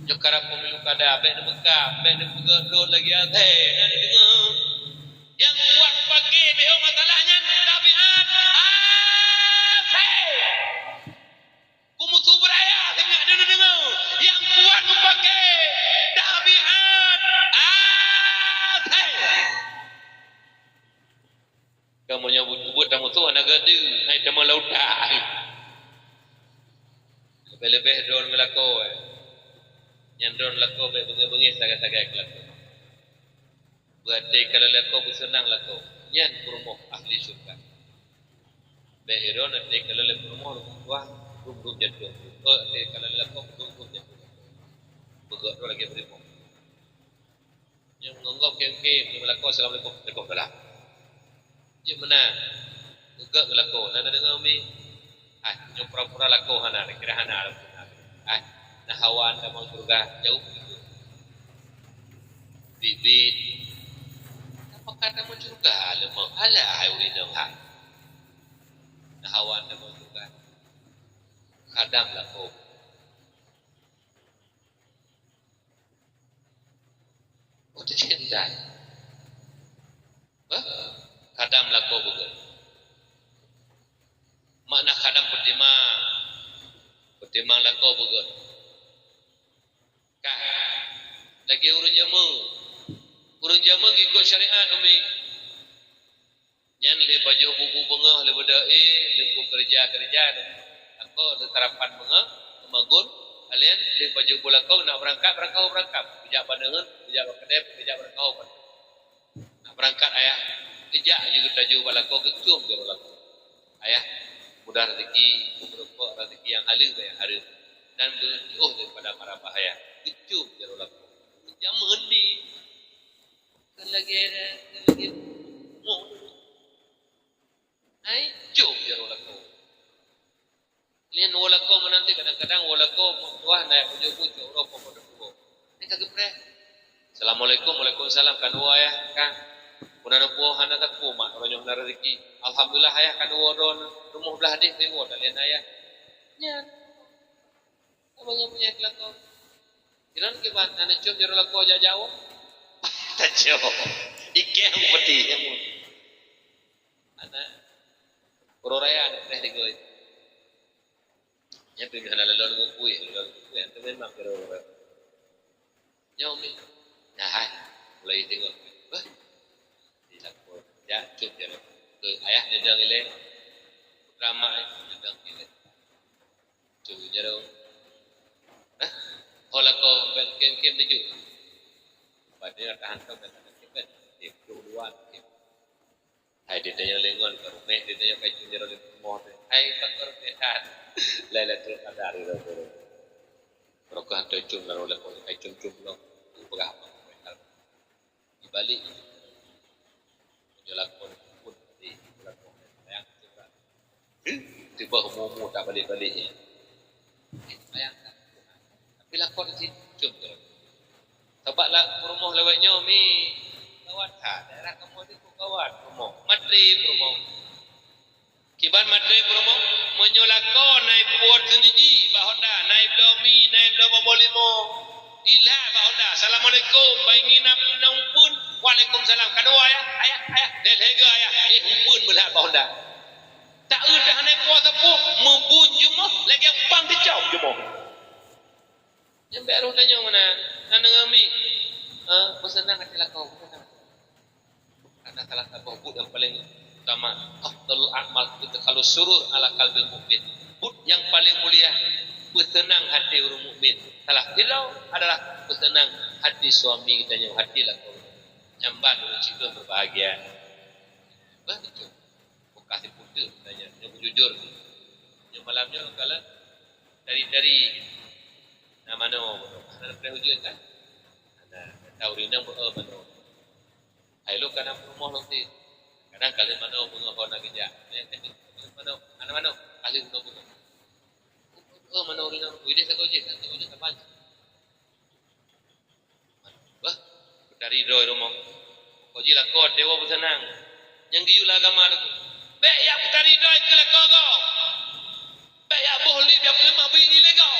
Nyokara pemilu kada baik nak Mekah, baik nak pergi lagi ada. Nak dengar. Yang kuat pakai beo masalahnya tabiat. Kumu subraya tengah dengar. Yang kuat pakai tabiat. Kamu nyebut kamu tu anak gede, hai kamu lautan. Lebih-lebih drone melako. Yang drone lako baik bengi-bengi sagak-sagak lako. Berarti kalau lako bersenang lako. Yang rumah ahli syurga. Baik drone nanti kalau lako rumah wah rum jatuh. Nanti kalau lako rum jatuh. Bergerak lagi berimu. Yang menganggap kem-kem melako assalamualaikum waalaikumsalam. Yang mana? Bergerak melako. Nana dengar umi. Yang pura-pura lako hana, kira hana. Nah hawa anda mau surga jauh itu. Bibit. Apa kata mau surga? Lemah ala ayuri dongha. Nah hawa anda mau surga. Kadam lako. Oh tercintai. Kadam lako bukan. Makna kadam pertimang lako bukan. Lagi urun jamu ikut syariat umi. Yang le baju buku bengah le beda le buku kerja. Aku terapan bengah magun kalian le baju bola kau nak berangkat. Kerja pandangan, kerja kedep, kerja berkau. Nak berangkat ayah. Kerja juga taju bola kau kecum je bola kau. Ayah mudah rezeki, berapa rezeki yang halal bayar hari. Dan jauh daripada para bahaya. Kecum je bola kau. Yang mengendi lagi mau cum je rolako lian rolako menanti kadang-kadang rolako wah naik pujuk-pujuk rokok pada pugo ni kagak pre assalamualaikum waalaikumsalam kan wa ya kan punana puo hana tak pu mak ronyo na rezeki alhamdulillah ayah kan wa don rumah belah deh tengok dah lian ayah nya abang punya kelako kiran ke ban ana cum je rolako jauh tajau ikan putih kamu anak peroraya ada teh digoi yang pilihan lalu kuih itu memang peroraya nyomi nah hai mulai tengok dilapor ya cup dia ke ayah dia dah nilai ramai dia nilai cup dia dong kalau kau kem tuju pada tahan kau dan kita dia keluar hai dia tanya lengan ke rumah dia tanya kaji jero di rumah hai pakar sehat lailatul qadar itu rokah tujuh lalu lekon kai cum-cum lo berapa di balik jelakon pun di lakon yang coba tiba umum tak balik-baliknya bayangkan tapi lakon sih cum sebablah rumah lewatnya mi kawat daerah kamu itu kawat rumah matri rumah kiban matri rumah menyolako naik buat sendiri bahonda naik lomi naik lomo ilah bahonda assalamualaikum baingin nampun waalaikumsalam kadua ayah delhega ayah umpun melihat bahonda tak udah naik puasa pun membun jumah lagi yang bang dicau jumah yang baru tanya mana nana ngami bersenang hatilah kau karena salah satu bud yang paling utama afdalul a'mal itu kalau surur ala qalbil mukmin bud yang paling mulia bersenang hati orang mukmin salah hilau adalah bersenang hati suami kita yang hatilah kau nyamban orang cinta berbahagia begitu kasih putih tanya yang jujur yang malamnya kalau dari nama no ada perhujung kan ada taurina mano ai lu kana rumah lu ti kadang kali mano bunga hona kerja mano kali bunga mano rina uide sagoje kapan wah dari doi rumah koji la ko dewa bersenang yang giyu la gamar be ya putari doi kala kogo be ya bohli dia lemah bini lego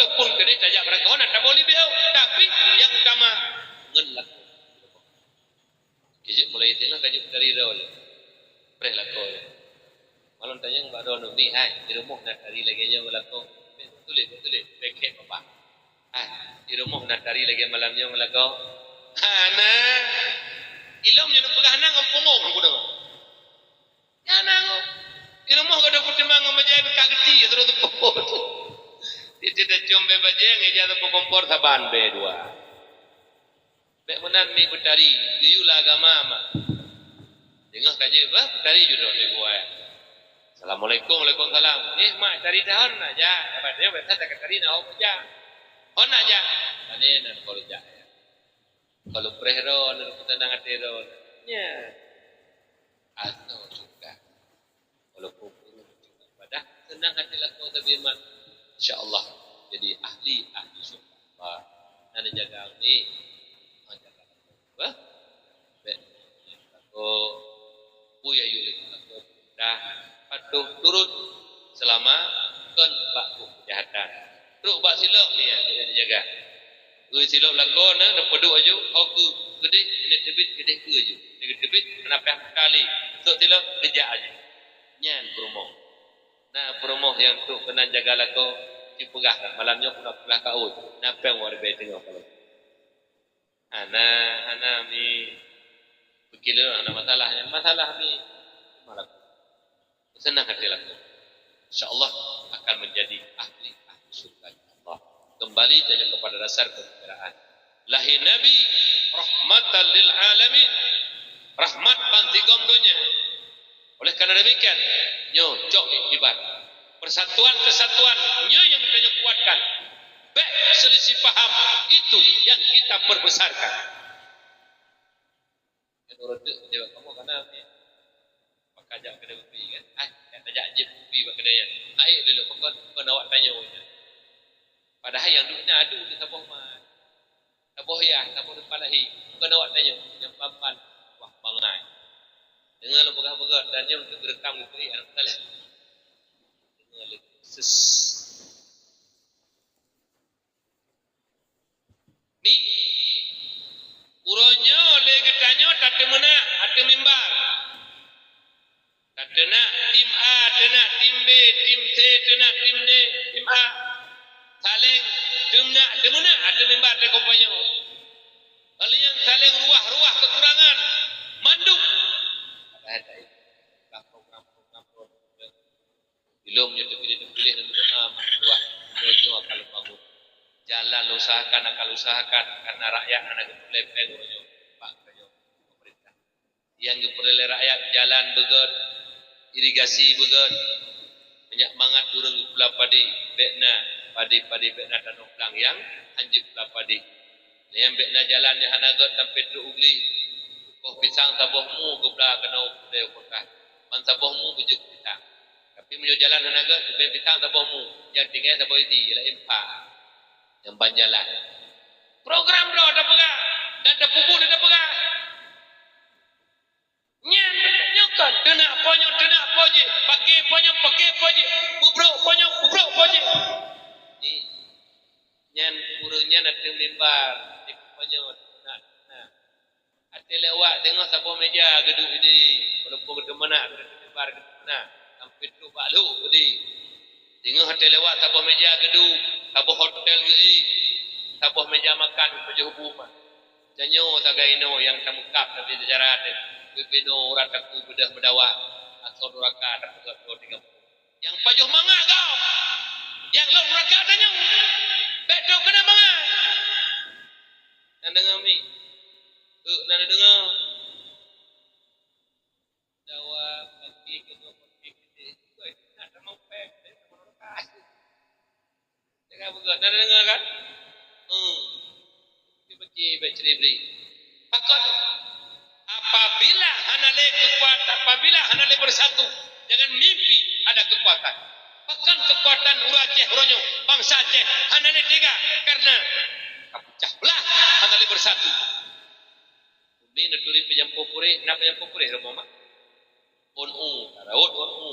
walaupun kena tajak beragam tak boleh beliau, tapi yang utama ngelak. Kejut mulai tengah kajut dari dah oleh, pernah lakon. Malam tanya mbak Don ni, hai di rumah nak cari lagi nya melakon, tulis, paket apa? Di rumah nak cari lagi malamnya melakon. Nah, ilmu yang pegang nang pungong aku dah. Ya nang, di rumah kada pertimbang majai berkageti terus tu pot. Dia tidak jombe bajeng aja tu kompor saban be dua. Be menan mi betari, diulah agama mak. Dengar kaji bah betari judo le gua. Assalamualaikum, waalaikumsalam. Mak cari daun aja. Dapat dia betul tak cari daun aja. On aja. Tadi nak kalau aja. Kalau prehron, kita nak teron. Ya. Asal juga. Kalau pun juga pada senang hati laku tapi mak. InsyaAllah jadi ahli surga. Nana jaga ni. Jaga apa? Laku. Buya yulik laku. Dah. Patuh turut selama kon bakku kejahatan. Teruk bak silap ni ya, dijaga. Ui silap lakon na pedu aju, aku gede ini tebit gede ke aju. Ini tebit kenapa kali. Sok silap kerja aja. Nyan promo. Nah promo yang tu kena jaga lakon dipegah malamnya kena pegah kaut. Napa yang war bae tengok kalau. Ana mi bekilo ana masalah ni malam. Senang hati laku. InsyaAllah akan menjadi ahli surga Allah. Kembali saja kepada dasar pembicaraan. Lahir Nabi rahmatan lil alamin. Rahmat pantigom dunia. Oleh karena demikian, nyocok ibarat. Persatuan kesatuan nyo yang kita kuatkan. Baik selisih paham itu yang kita perbesarkan. Menurut dia kamu karena kajak kedai kopi kan. Kajak je kopi bak kedai. Air dulu pokok awak tanya. Padahal yang duduknya adu di sabah mah. Sabah ya, sabah depan lahi. Pokok awak tanya yang papan wah bangai. Dengar lu pegang-pegang dan yang direkam di beri anak talent. Dengar lu ses. Ni uronyo le getanyo tate mena ate mimbar. Tena tim A, tena tim B, tim C, tena tim D, tim A. Saling demuna ada member de kompanyo. Hal yang saling ruah kekurangan. Manduk. Ada program. Belum terpilih dan ruah nyonya kalau bangun. Jalan usahakan karena rakyat anak lepeng nyonya Pak pemerintah. Yang diperoleh rakyat jalan begot irigasi begot banyak mangat urang pula padi bekna padi bekna tanah pelang yang anjib pula padi yang bekna jalan yang hanagot sampai tu ugli koh pisang sabohmu gebla kena udai kota man sabohmu bujuk pisang tapi menuju jalan hanagot sampai pisang sabohmu yang tinggal saboh itu ialah impa yang banjalan program bro ada pegah dan ada pupuk ada pegah nyan nyokot tenak ponyo pakai ponyo bubrok ponyo ni nyan urangnya nak lembar di ponyo nah ate lewat tengok sapu meja gedung ini walaupun ke mana lembar nah sampai tu balu tadi tengok ate lewat sapu meja gedung sapu hotel gini sapu meja makan meja hubungan janyo tagaino yang tamukap tapi secara bebeno orang taku bedah berdawa atau duraka tak betul tiga yang pajuh mangga kau yang lo duraka tanya bedo kena mangga dan dengar mi nana dengar dawa pagi kedua pagi nak mau pek dengar betul nana dengar kan baca beri pakot apabila hanale bersatu jangan mimpi ada kekuatan bahkan kekuatan uraceh ronyo bangsa Aceh hanale tiga karena pecah belah hanale bersatu bumi naturi pejampopure na pejampopure romoma onu tarawut onu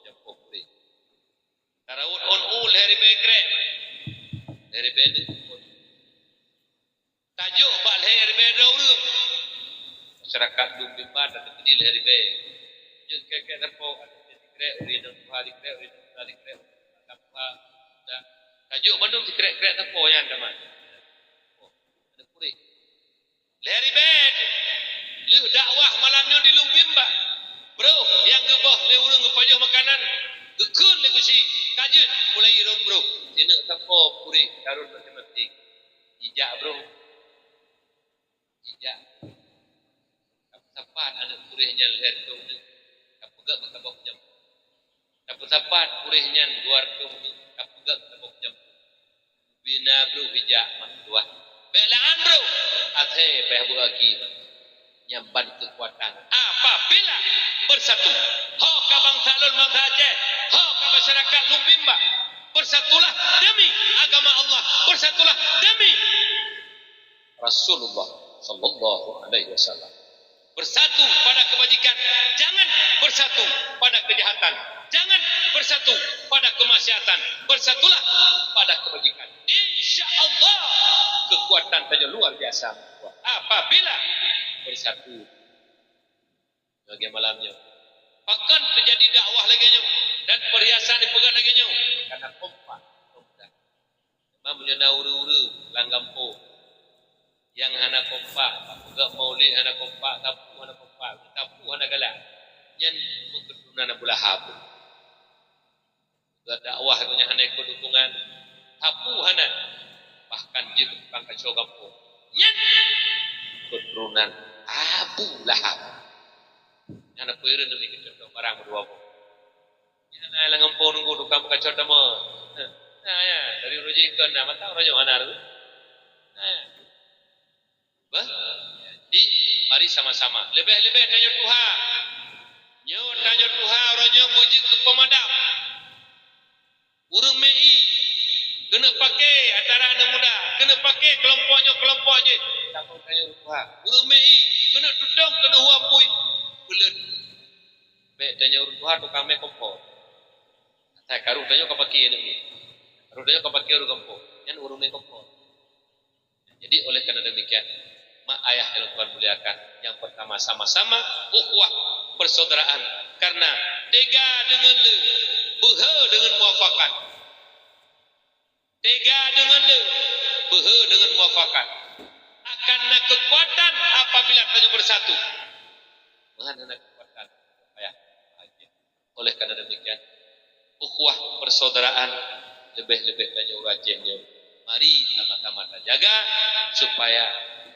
pejampopure tarawut onu lehari bekre RBN tajuk bak RBN urang masyarakat dum bimba dan kecil RBN je kek terpo dikrek urin hari krek urin hari krek apa dah tajuk bandung dikrek terpo yang teman ada puri RBN lu dakwah malamnya di lung bimba bro yang gebah le urang ngepajah makanan gekun le kusi kajut mulai iron bro dina tapo puri karun matematik ijak bro ijak sapat anak purihnya leher tu kapegak kabok jam sapat purihnya luar tu kapegak kabok jam bina bro ijak mak belaan bro athe behbu lagi nyamban kekuatan apabila bersatu ho ka bangsa lun bangsa Aceh ho ka masyarakat Lumbimba bersatulah demi agama Allah bersatulah demi Rasulullah sallallahu alaihi wasallam bersatu pada kebajikan jangan bersatu pada kejahatan jangan bersatu pada kemaksiatan bersatulah pada kebajikan insyaallah kekuatan saja luar biasa apabila bersatu bagi malamnya akan terjadi dakwah lagi nyo dan perhiasan dipegang lagi nyo karena kompak memang menyana uru-uru langgampo yang hana kompak pegang maulid hana kompak tapu hana galak yang keturunan Abu Lahab dakwah punya hana ikut dukungan tapu hana bahkan dia tukang kacau kampung yang keturunan Abu Lahab yang ada peireun demi kecot barang berdua pun yang ada lang ampun nunggu tukang kacau dama nah ya dari rujikan nama tahu rojo anar nah bah di mari sama-sama lebih-lebih tanya Tuhan nyo tanya Tuhan rojo puji ke pemadam urang mei kena pakai antara anak muda kena pakai kelompoknya tak mau tanya Tuhan urang mei kena tudung kena huapui bulan baik tanya urut Tuhan tukang me kompor saya karu tanya kapaki ini karu tanya kapaki urut kompor yang urut me kompor jadi oleh karena demikian mak ayah yang Tuhan muliakan yang pertama sama-sama ukhuwah persaudaraan karena tega dengan le beha dengan muafakat tega dengan le beha dengan muafakat akan kekuatan apabila tanya bersatu mengenai kekuatan ya oleh karena demikian ukhuwah persaudaraan lebih-lebih tanya urajengnya mari sama-sama jaga supaya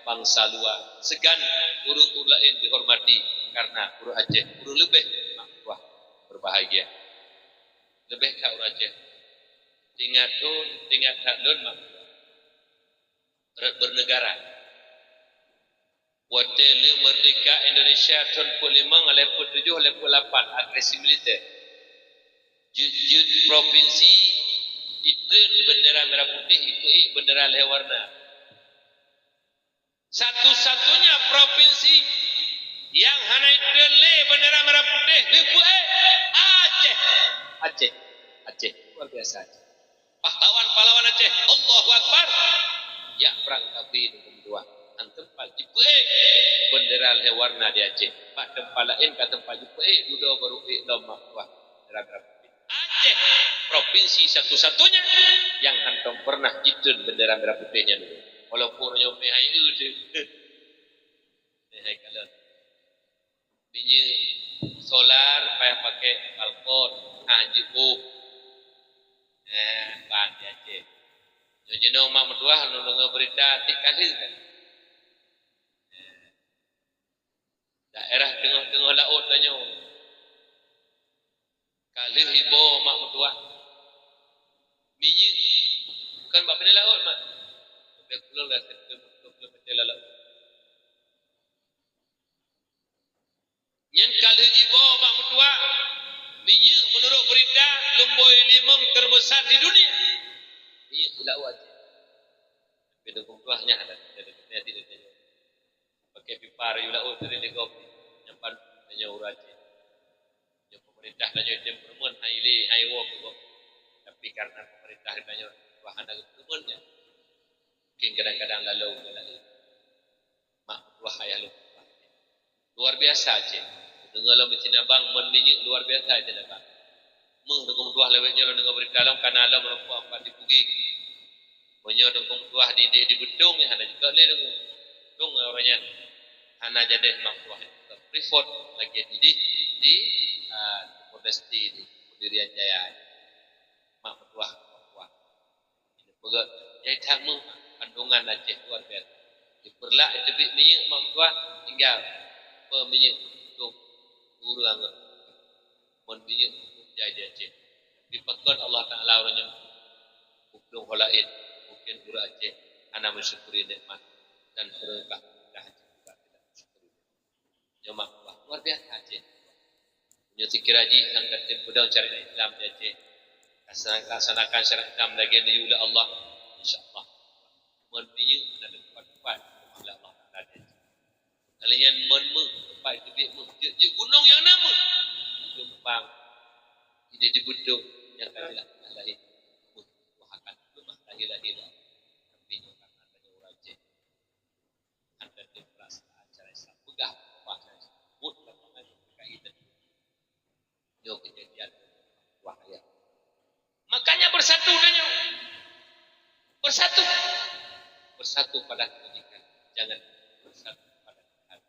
bangsa luar segan urung lain dihormati karena urang Aceh urung lebih wah berbahagia lebih ka urang Aceh tingkat hadun mak bernegara Watele Merdeka Indonesia tahun 45 oleh 7 oleh 8 agresi militer jujud provinsi itu bendera merah putih itu bendera leh warna satu-satunya provinsi yang hana itu le bendera merah putih Aceh luar biasa pahlawan Aceh Allahu Akbar ya perang tapi dua tempat jipe bendera le warna di Aceh pak tempat lain ka tempat jipe dudo baru lama wah bendera merah putih Aceh provinsi satu-satunya yang hantam pernah jitun bendera merah putihnya dulu walaupun nyope hai eude hai kalau binyi solar payah pakai balkon haji ban di Aceh jadi mak mertua nunggu berita tikali kan daerah tengah-tengah laut tanya kali ibu mak mertua minyak bukan bak benda laut mak pulau lah pulau pecah laut yang kali ibu mak mertua minyak menurut berita Lomboi Limong terbesar di dunia minyak laut aja beda kumpulannya ada tidak pakai pipa rayu laut dari legok nyampan tanya uraji yang pemerintah tanya dia perempuan haile haiwo tapi karena pemerintah tanya wahana perempuannya Mungkin kadang-kadang lalu mak wah ayah lu. Luar biasa je. Dengar lo macam abang menminyak luar biasa je dah bang. Meng dukung tuah lewatnya lo dengar berita lo karena lo merupuk apa di Bugis. Punya dukung tuah di bedung ni hana juga le dong orangnya. Hana jadi mak tuah. Report lagi di Modesti di Pudirian Jaya. Mak tuah. Ini pegak jadi tamu kandungan Aceh luar biasa. Diperlak debit minyak mak tuah tinggal peminyak untuk urang minyak jadi Aceh. Tapi pakon Allah Taala orangnya hukum holaid mungkin ura Aceh ana mensyukuri nikmat dan berkah dah juga tidak mensyukuri. Nyomak luar biasa Aceh. Punya sikiraji yang tertib pedang syariat Islam di Aceh. Laksanakan syariat Islam lagi di oleh Allah insyaallah. Mendinya dan tempat-tempat oleh Allah Taala di Aceh. Kalian tempat itu je gunung yang nama Tumpang ini di bedung yang kalian lahir wahakan rumah lahir tapi karena adanya orang Aceh ada demokrasi acara Islam pegah bahasa sebut lapangan kaitan yo kejadian wahaya makanya bersatu danyo bersatu pada kebajikan jangan bersatu pada kejahatan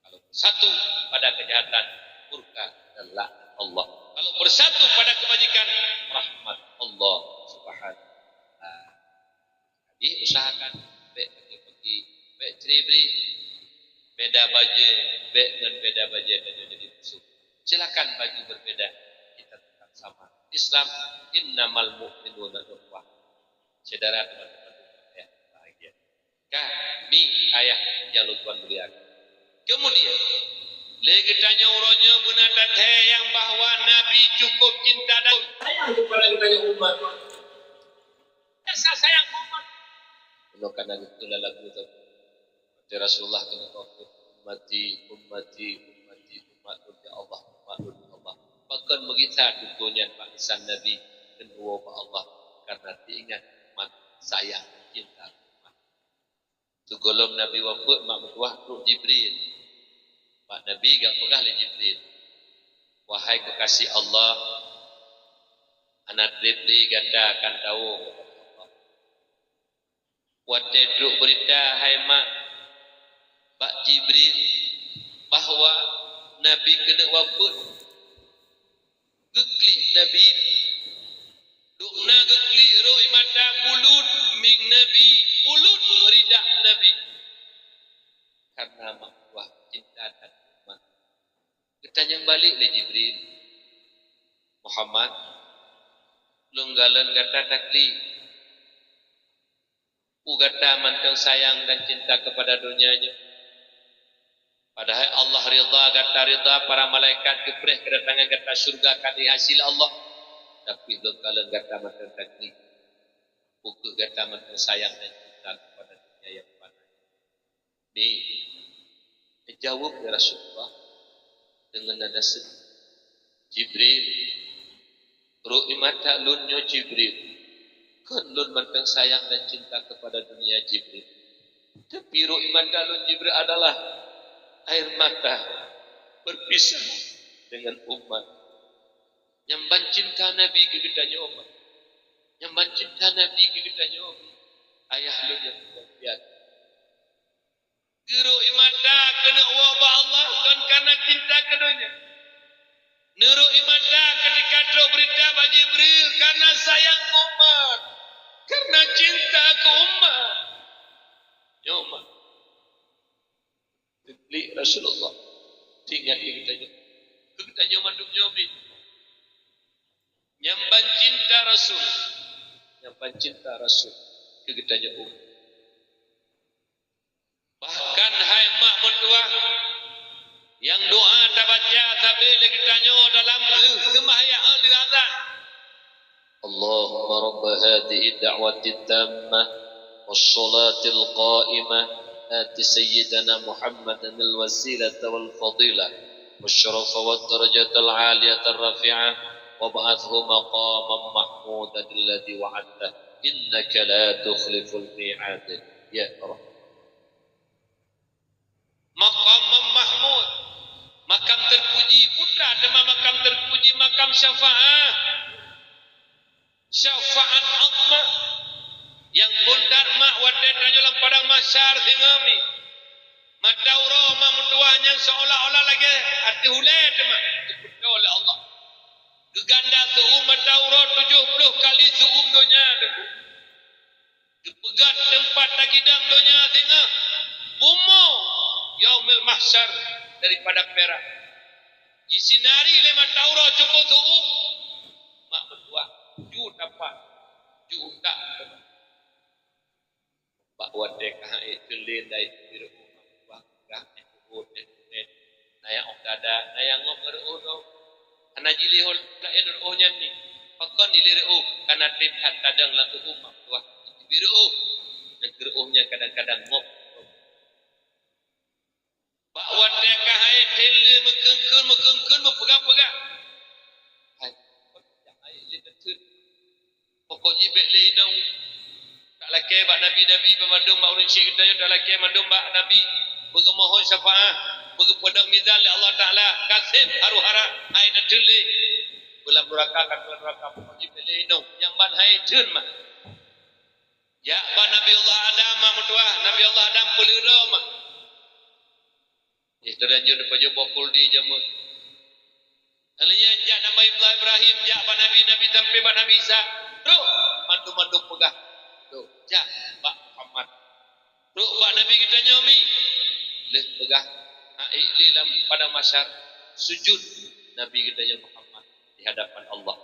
kalau bersatu pada kejahatan murka dan laknat Allah kalau bersatu pada kebajikan rahmat Allah Subhanahu wa taala. Jadi usahakan pergi ceri beda baju dengan beda baju jadi musuh. Silakan baju berbeda kita tetap sama. Islam innamal mu'minuna ikhwah. Saudara teman-teman ya bahagia. Kami ayah yang Tuhan muliakan. Kemudian lagi tanya orangnya benar yang bahwa Nabi cukup cinta dan sayang kepada kita umat. Sayang umat. Kalau karena itulah lagu itu. Rasulullah kena ummati umatun ya Allah umatun Allah. Bahkan begitu tentunya Pak Isan Nabi dan Pak Allah karena diingat umat sayang cinta umat. Tu golong Nabi wafat mak mertua Jibril. Pak Nabi gak pegah le Jibril. Wahai kekasih Allah, anak Jibril ganda akan tahu. Wate duk berita hai mak Pak Jibril bahwa Nabi kena wafat. Gekli Nabi dukna gekli roh mata bulut ming Nabi bulut beridak Nabi karena makwah cinta dan umat. Ketanya balik le Jibril Muhammad lunggalan kata takli ugata manteng sayang dan cinta kepada dunianya. Padahal Allah ridha kata ridha para malaikat gepreh kedatangan kata surga kata hasil Allah. Tapi lunggalan kata manteng takli uga kata manteng sayang dan cinta kepada dunia yang fana. Ni dijawab ya Rasulullah dengan nada sedih. Jibril ru'i mata lunyo Jibril kan lun manteng sayang dan cinta kepada dunia Jibril. Tapi ru'i mata lun Jibril adalah air mata berpisah dengan umat. Nyamban cinta Nabi kegedanya umat. Nyamban cinta Nabi kegedanya umat. Ayah lun yang biasa. Guru imata kena wabah Allah kan karena cinta keduanya. Nuru imata ketika dok berita bagi Jibril karena sayang umat, karena cinta ke umat. Ya umat. Li Rasulullah tinggal kita nyoman duk nyobi. Nyamban cinta Rasul, nyamban cinta Rasul kita umat. Bahkan hai mak mertua yang doa tak baca tapi lagi tanya dalam kemahyaan dikata Allahumma rabb hadhihi da'wati tammah was-salatil qa'imah ati sayyidina Muhammadan al-wasilata wal fadilah wasyarafa wad darajatal 'aliyata rafi'ah wab'athhu maqaman mahmudan alladhi wa'adta innaka la tukhliful mi'ad ya Allah. Maqam mahmud, makam terpuji, putra tema makam terpuji, makam syafaat, syafaat Allah yang bundar mak wadah dalam padang mahsyar singami matauro mak mutuahnya seolah-olah lagi hati hulai tema dipuja oleh Allah geganda suum matauro 70 kali suum dunia dipegat tempat tagidang dunia singa bumo yaumil mahsyar daripada perak disinari le matauro cukup suum mak mutuah juta pak juta bahwa dekah itu lendai biru bakah itu naya okada naya ngomeru ana jilihul lain ohnya ni pakon diliru kana tibhat kadang laku umat wah biru negruhnya kadang-kadang ngop bahwa dekah itu mekengkeun pegang-pegang hai ai lidatun pokok jibek leidau tak laki bak nabi-nabi pemandung bak urun syekh kita tak laki mandung bak nabi bergemohon syafaat bergepedang mizan li Allah Ta'ala kasih haru-hara hai datuli bulan neraka kan neraka pokok jibek leidau yang ban hai jeun mah ya ban Nabi Allah Adam mah mutuah Nabi Allah Adam pelira mah itu dan jun pajo bokul di jamu alanya jak Nabi Ibrahim jak ban nabi sampai ban Nabi Isa terus mandu-mandu pegah tu jak Pak Muhammad terus Pak Nabi kita nyomi leh pegah li dalam padang mahsyar sujud Nabi kita yang Muhammad di hadapan Allah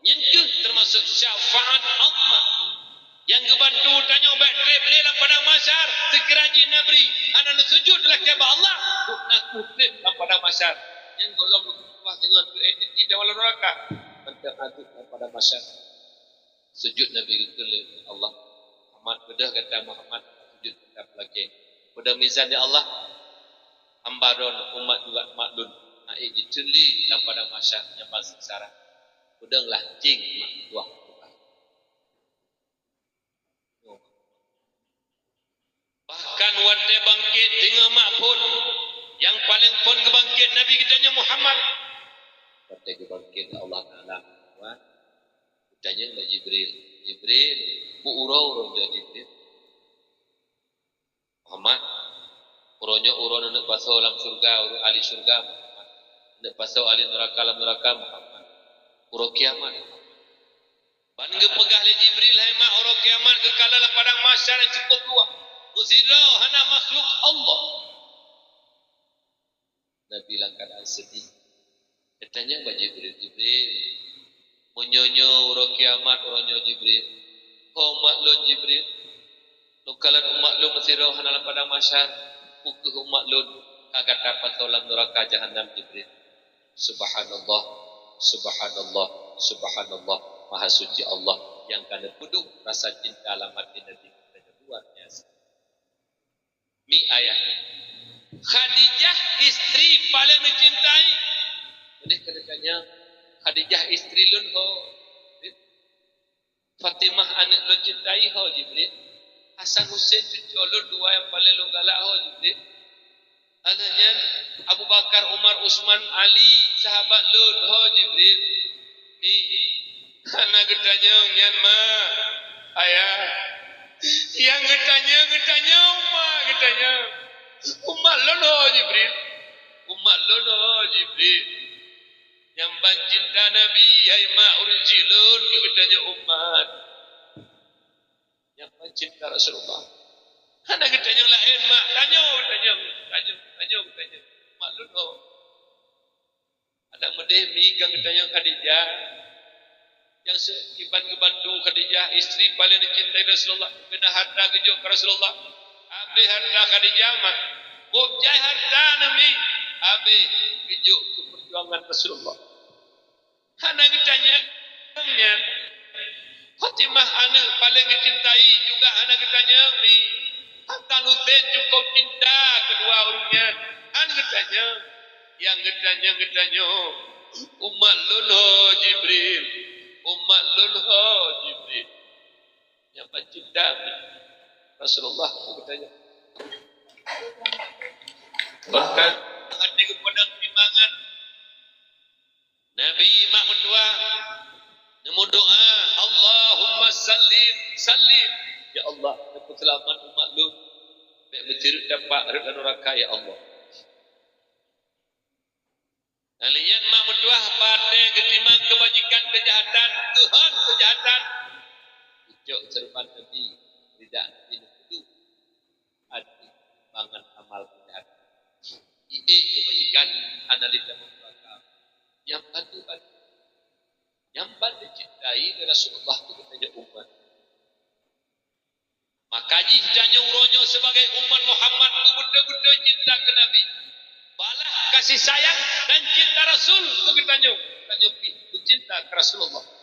nyentuh termasuk syafaat Allah yang kebantu tanya baik trip dalam padang mahsyar sekiraji Nabi anak sujud adalah kepada Allah nak trip dalam padang mahsyar yang golong lupa dengan tidak walau neraka mentang aduk dalam padang mahsyar sujud Nabi kita Allah Muhammad bedah kata Muhammad sujud kata pelaki bedah mizan ya Allah ambaron umat juga maklun naik diceli dalam padang mahsyar yang masih sengsara bedanglah jing mak tuah bahkan wate bangkit tengah mak pun yang paling pun kebangkit Nabi kita Muhammad wate kebangkit Allah Ta'ala tanya ke Jibril bu urau dia Jibril Muhammad uronya uron nak pasau dalam surga urun ahli surga Muhammad nak pasau ahli neraka dalam neraka Muhammad uro kiamat ban gepegah le Jibril hai mak uro kiamat kekal dalam padang mahsyar yang cukup luas uzira hana makhluk Allah Nabi dalam keadaan sedih katanya ke Jibril menyonyo uro kiamat uronyo Jibril oh maklun Jibril lukalan umat lu mesirah dalam padang mahsyar pukuh umat lu kagak dapat tolong neraka jahanam Jibril subhanallah subhanallah subhanallah maha suci Allah yang kana penuh rasa cinta dalam hati Nabi kita luar biasa mi ayat Khadijah istri paling dicintai oleh keretanya Khadijah istri lun ho Fatimah anak lun cintai ho Jibril Hasan Hussein cucu lun dua yang paling lun galak ho Jibril anaknya Abu Bakar Umar Utsman Ali sahabat lun ho Jibril anak getanya nyan ma ayah yang getanya umma getanya umma lun ho Jibril umma lun ho Jibril yang cinta Nabi ay ma'urul jilun kegetanya umat yang cinta Rasulullah ada getanya lain mak tanya maklun ho ada medeh mi kang getanya Khadijah yang sekiban kebantu Khadijah istri paling dicintai Rasulullah bina harta kejuk ke Rasulullah habis harta Khadijah mak objai harta Nabi habis kejuk ke perjuangan Rasulullah hana ditanya Fatimah anak paling dicintai juga anak ditanya mi Hasan Hussein cukup cinta kedua orangnya anak ditanya yang getanya Umat lulho Jibril. Umat lulho Jibril. Yang pencipta Rasulullah katanya. Bahkan ada kepada timbangan Nabi mak mendoa nemu doa Allahumma sallim sallim ya Allah dapat selamat umat lu baik bercerut dapat dan neraka ya Allah. Kalian mak mendoa pada ketimbang kebajikan kejahatan Tuhan kejahatan ucap serban Nabi tidak itu hati timbangan amal kejahatan. Ini kebajikan analisa membaca yang bantu-bantu yang paling dicintai Rasulullah itu katanya umat. Maka jihjanya uronyo sebagai umat Muhammad itu betul-betul cinta ke Nabi. Balah kasih sayang dan cinta Rasul itu katanya. Katanya cinta ke Rasulullah.